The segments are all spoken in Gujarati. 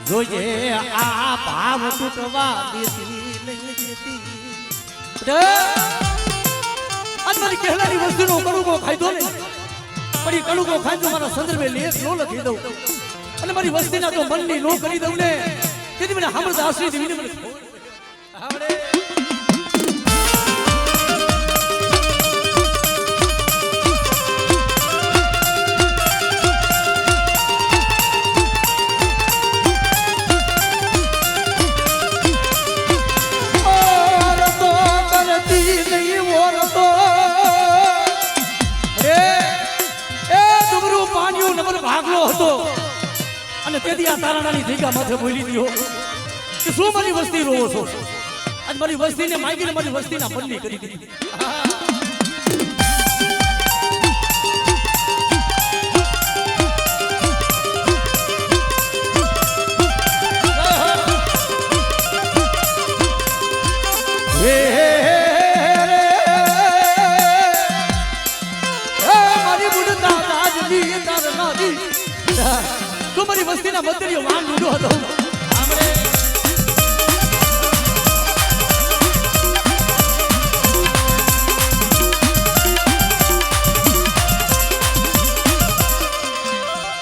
જોજે આ ભાવ તૂટવા દેતી લઈ જતી મારી કહેલાની વસ્તુનો કડુકો ખાઈધો ને પણ એ કડુકો ખાઈધો મારા સંદર્ભે લેખ નો લખી દઉં અને મારી વસ્તીના તો મનની નો કરી દઉં ને તેથી મને સાંભળતા આશ્રિત વિને મને આવડે અને તેથી આ તારાણાની ધીગા માથે બોલી દીધો કે શું મારી વસ્તી રોવો છો આજ મારી વસ્તીને માગીને મારી વસ્તીના બંધી કરી દીધી મારી બુડતા રાજની તારનાથી મારી વસ્તીના મંદિર વાન લીધો હતો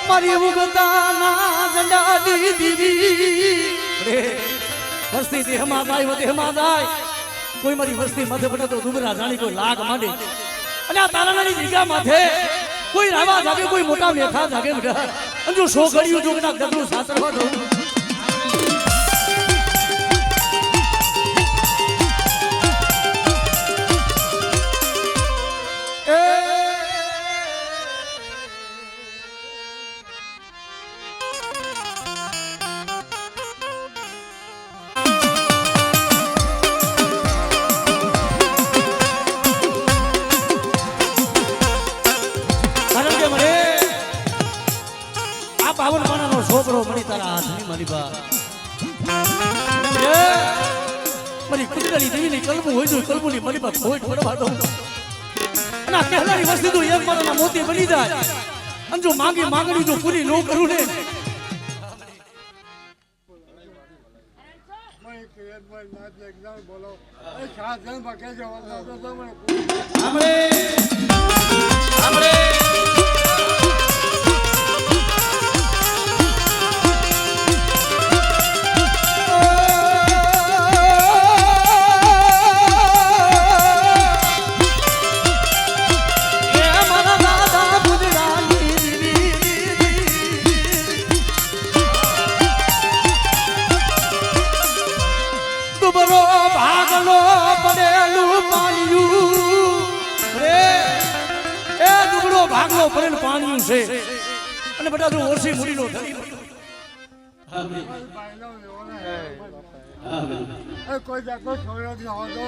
મારી ઉગતાના ઝંડાની દીવી વસ્તી દેહમાં જાય કોઈ મારી વસ્તી માથે પડે તો ડુબરા જાણી કોઈ લાગ માંડે અને આ તારાણાની જગ્યા માથે કોઈ રાવા જાગે કોઈ મોટા મેખા જાગે બેટા જો સો ઘડિયું જોગના ગગલું સાસરવા દઉં છોકરો મળી તારા હાથની મારી બા મારી કુદરતી દેવીની કલમું હોય તો કલમુની મારી બા ખોટ પડવા દઉં અને આ કહેલાની વસ્તુ તો એક મારાના મોતી બની જાય અને જો માંગણી જો પૂરી ન કરું ને ભાગલો પડેલ પાણી છે અને બધા તો ઓછી મૂડીનો થઈ કોઈ જાતો છોડ્યો જ નહોતો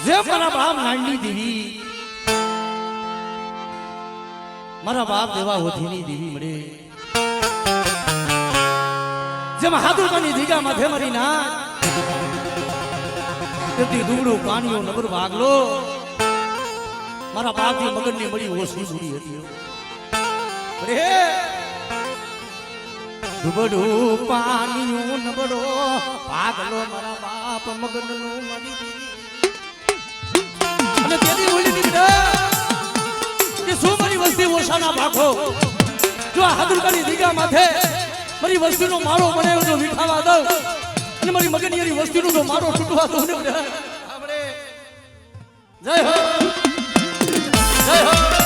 જે મારા બાપ નાની દેવી મારા બાપ દેવા હોધીની દેવી મળે જેમ હાદુરકાની ધીગા માથે મારી ના તેથી દુબળું પાણીઓ નબર ભાગલો મારા બાપની મગજની મળી ઓછી બુરી હતી દુબળું પાણીઓ નબળો ભાગલો મારા બાપ મગજનું મળી અને તેની બોલી દીકરા કે શું મારી વસ્તી ઓછાના ભાખો જો આ હાદુરકાની ધીગા માથે મારી વસ્તીનો માળો બનાવ્યો તો વિખાવા દઉં અને મારી મગનિયાની વસ્તીનું તો મારો છૂટવા દો ને બધા આપણે જય હો જય હો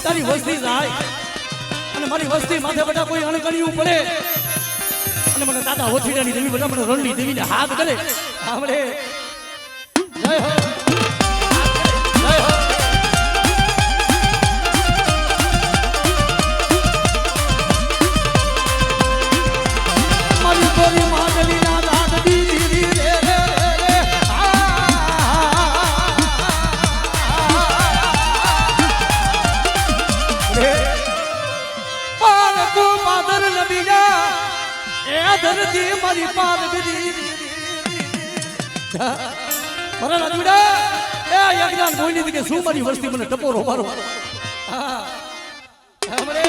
તારી વસ્તી જાય અને મારી વસ્તી માથે બધા કોઈ અણગણ્યું પડે અને મને દાદા ઓછીડાની દેવી બધા મને રણની દેવીને હાથ કરે આપણે જય હો જય હો મારી ગોરી માગલીના દાદ દીદી રે રે રે ધરતી મારી પાર ગદી મારા રાજુડા એ યજ્ઞાન કોઈ નથી કે શું મારી વસ્તી મને ટપોરો મારો હા હમરે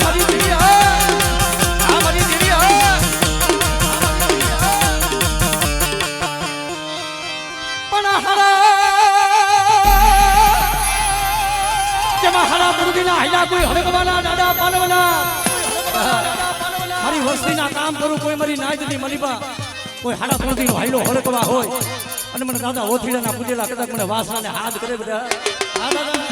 મારી દેવી હા મારી દેવી પણ હરા મુરગીના હૈયા કોઈ હડકવાના દાદા પાલવના મારી વસ્તીના કામ કરું કોઈ મારી નાયતની મલીબા કોઈ હાડા ત્રણથી હાઈલો હડકવા હોય અને મને દાદા ઓથીડાના પૂજેલા કદાચ મને વાસણાને હાથ કરે બધા હા દાદા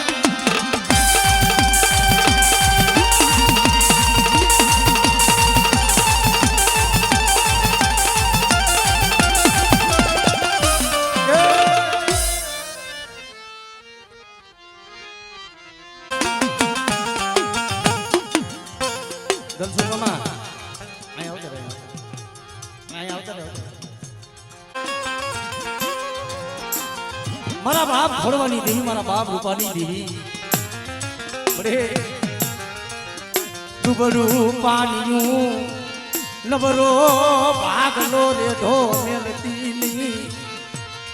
મારા બાપ ઘોડવાની દેવી મારા બાપ રૂપાની દેવી બડે ડુબરું પાણીયું નવરો ભાગલો રે ઢોમેલતી ની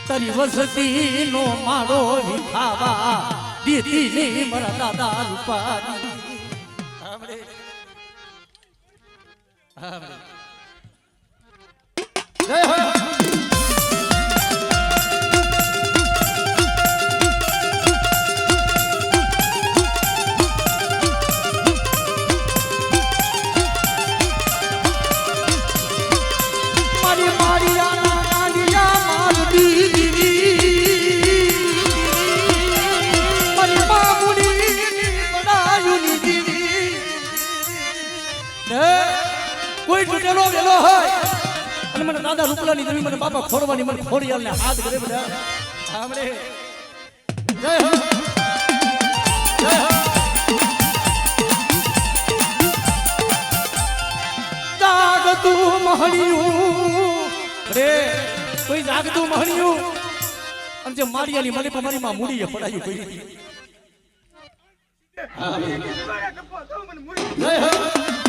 તારી વસતી નો માળો વિખાવા દીધી ની મારા દાદા રૂપાની આપણે જય હો કોઈ તૂટેલો વેલો હોય અને મને દાદા રૂપલાની દેવી મને બાપા ખોડવાની મને ખોડિયાલને હાથ કરે બધા સાંભળે જય હો જય હો જાગતું મહણિયું રે કોઈ જાગતું મહણિયું અને જે મારિયાની મને મારી માં મૂડીએ પડાયું કરી હતી જય હો